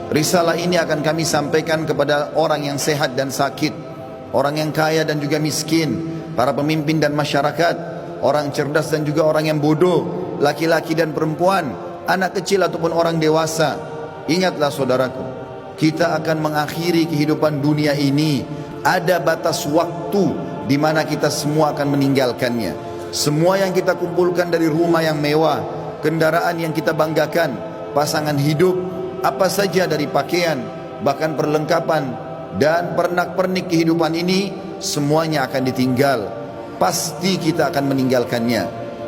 Risalah ini akan kami sampaikan kepada orang yang sehat dan sakit, orang yang kaya dan juga miskin, para pemimpin dan masyarakat, orang cerdas dan juga orang yang bodoh, laki-laki dan perempuan, anak kecil ataupun orang dewasa. Ingatlah saudaraku, kita akan mengakhiri kehidupan dunia ini. Ada batas waktu di mana kita semua akan meninggalkannya. Semua yang kita kumpulkan dari rumah yang mewah, kendaraan yang kita banggakan, pasangan hidup, apa saja dari pakaian, bahkan perlengkapan dan pernak-pernik kehidupan ini, semuanya akan ditinggal. Pasti kita akan meninggalkannya.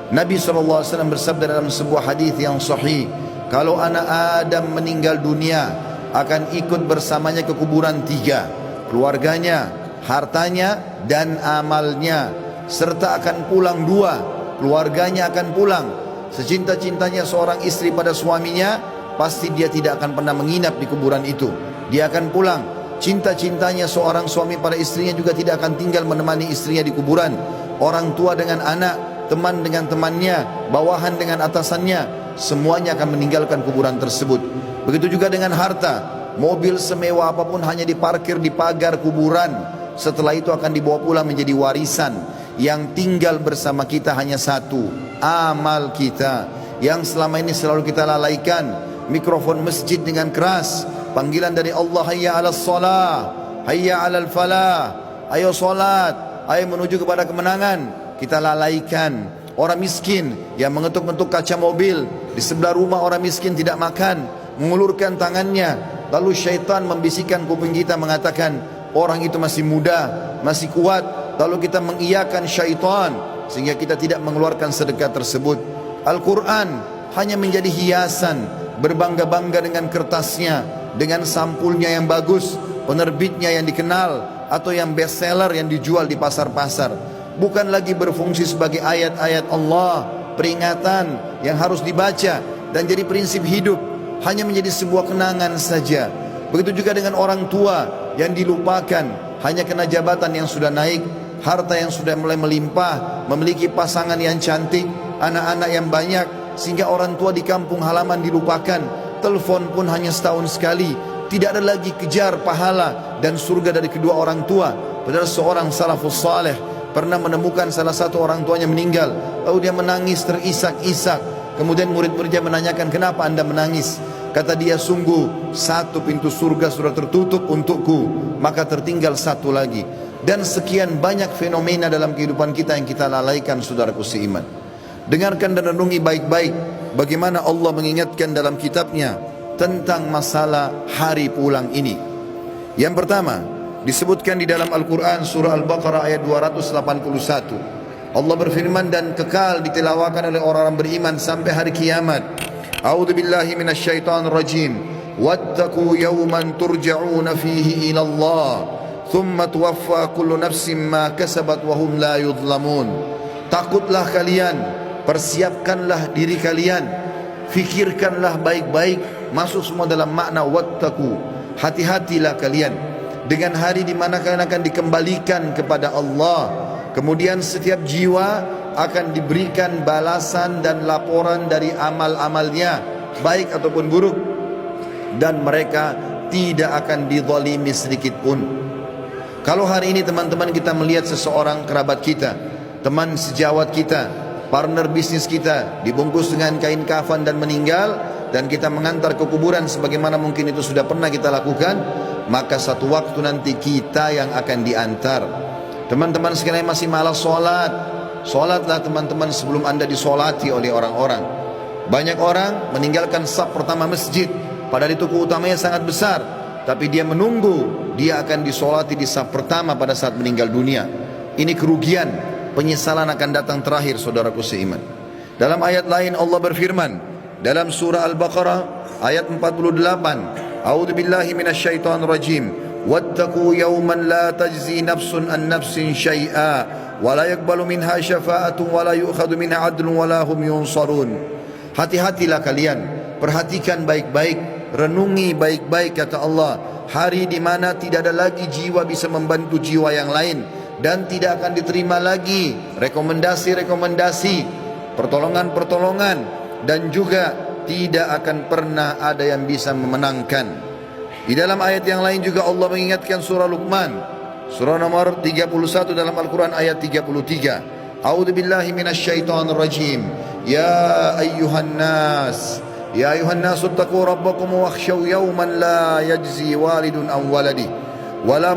Nabi SAW bersabda dalam sebuah hadis yang sahih, kalau anak Adam meninggal dunia, akan ikut bersamanya ke kuburan tiga: keluarganya, hartanya, dan amalnya. Serta akan pulang dua, keluarganya akan pulang. Secinta-cintanya seorang istri pada suaminya, pasti dia tidak akan pernah menginap di kuburan itu. Dia akan pulang. Cinta-cintanya seorang suami pada istrinya juga tidak akan tinggal menemani istrinya di kuburan. Orang tua dengan anak, teman dengan temannya, bawahan dengan atasannya, semuanya akan meninggalkan kuburan tersebut. Begitu juga dengan harta. Mobil semewah apapun hanya diparkir di pagar kuburan. Setelah itu akan dibawa pulang menjadi warisan. Yang tinggal bersama kita hanya satu: amal kita, yang selama ini selalu kita lalaikan. Mikrofon masjid dengan keras, panggilan dari Allah, hayya 'alas shalah, hayya 'alal falah, ayo salat, ayo menuju kepada kemenangan, kita lalaikan. Orang miskin yang mengetuk-ngetuk kaca mobil di sebelah rumah orang miskin tidak makan, mengulurkan tangannya, lalu syaitan membisikkan kuping kita mengatakan orang itu masih muda, masih kuat, lalu kita mengiyakan syaitan sehingga kita tidak mengeluarkan sedekah tersebut. Al-Quran hanya menjadi hiasan, berbangga-bangga dengan kertasnya, dengan sampulnya yang bagus, penerbitnya yang dikenal, atau yang bestseller yang dijual di pasar-pasar. Bukan lagi berfungsi sebagai ayat-ayat Allah, peringatan yang harus dibaca dan jadi prinsip hidup, hanya menjadi sebuah kenangan saja. Begitu juga dengan orang tua yang dilupakan, hanya kena jabatan yang sudah naik, harta yang sudah mulai melimpah, memiliki pasangan yang cantik, anak-anak yang banyak, sehingga orang tua di kampung halaman dilupakan. Telepon pun hanya setahun sekali. Tidak ada lagi kejar pahala dan surga dari kedua orang tua. Padahal seorang salafus saleh pernah menemukan salah satu orang tuanya meninggal, lalu dia menangis terisak-isak. Kemudian murid-muridnya menanyakan, kenapa anda menangis? Kata dia, sungguh satu pintu surga sudah tertutup untukku, maka tertinggal satu lagi. Dan sekian banyak fenomena dalam kehidupan kita yang kita lalaikan, saudaraku seiman. Dengarkan dan renungi baik-baik bagaimana Allah mengingatkan dalam kitabnya tentang masalah hari pulang ini. Yang pertama, disebutkan di dalam Al-Quran surah Al-Baqarah ayat 281. Allah berfirman, dan kekal ditilawakan oleh orang-orang beriman sampai hari kiamat. A'udzu billahi minasyaitonir rajim. Wattaqu yawman turja'una fihi ila Allah, thumma tuwaffa kullu nafsin ma kasabat wa hum la yudhlamun. Takutlah kalian, persiapkanlah diri kalian, fikirkanlah baik-baik, masuk semua dalam makna wattaqu. Hati-hatilah kalian dengan hari di mana kalian akan dikembalikan kepada Allah. Kemudian setiap jiwa akan diberikan balasan dan laporan dari amal-amalnya, baik ataupun buruk, dan mereka tidak akan dizalimi sedikit pun. Kalau hari ini teman-teman kita melihat seseorang kerabat kita, teman sejawat kita, partner bisnis kita dibungkus dengan kain kafan dan meninggal, dan kita mengantar ke kuburan sebagaimana mungkin itu sudah pernah kita lakukan, maka satu waktu nanti kita yang akan diantar. Teman-teman sekalian masih malas sholat, sholatlah teman-teman sebelum anda disolati oleh orang-orang. Banyak orang meninggalkan saf pertama masjid, padahal itu keutamanya sangat besar, tapi dia menunggu dia akan disolati di saf pertama pada saat meninggal dunia. Ini kerugian, penyesalan akan datang terakhir, saudaraku seiman. Dalam ayat lain Allah berfirman dalam surah Al-Baqarah ayat 48, A'udzu billahi minasyaitonir rajim. Wattaqu yawman la tajzi nafsun an nafsin syai'a wa la yaqbalu minha syafa'atun wa la yu'khadhu minha 'adlun wa la hum yunsarun. Hati-hatilah kalian, perhatikan baik-baik, renungi baik-baik, kata Allah, hari di mana tidak ada lagi jiwa bisa membantu jiwa yang lain, dan tidak akan diterima lagi rekomendasi-rekomendasi, pertolongan-pertolongan, dan juga tidak akan pernah ada yang bisa memenangkan. Di dalam ayat yang lain juga Allah mengingatkan surah Luqman, surah nomor 31 dalam Al-Quran ayat 33. A'udzu billahi minasyaitonir rajim. Ya ayyuhan nas, ya ayyuhan nas ittaqu rabbakum wakhshaw yawman la yajzi walidun an waladi wala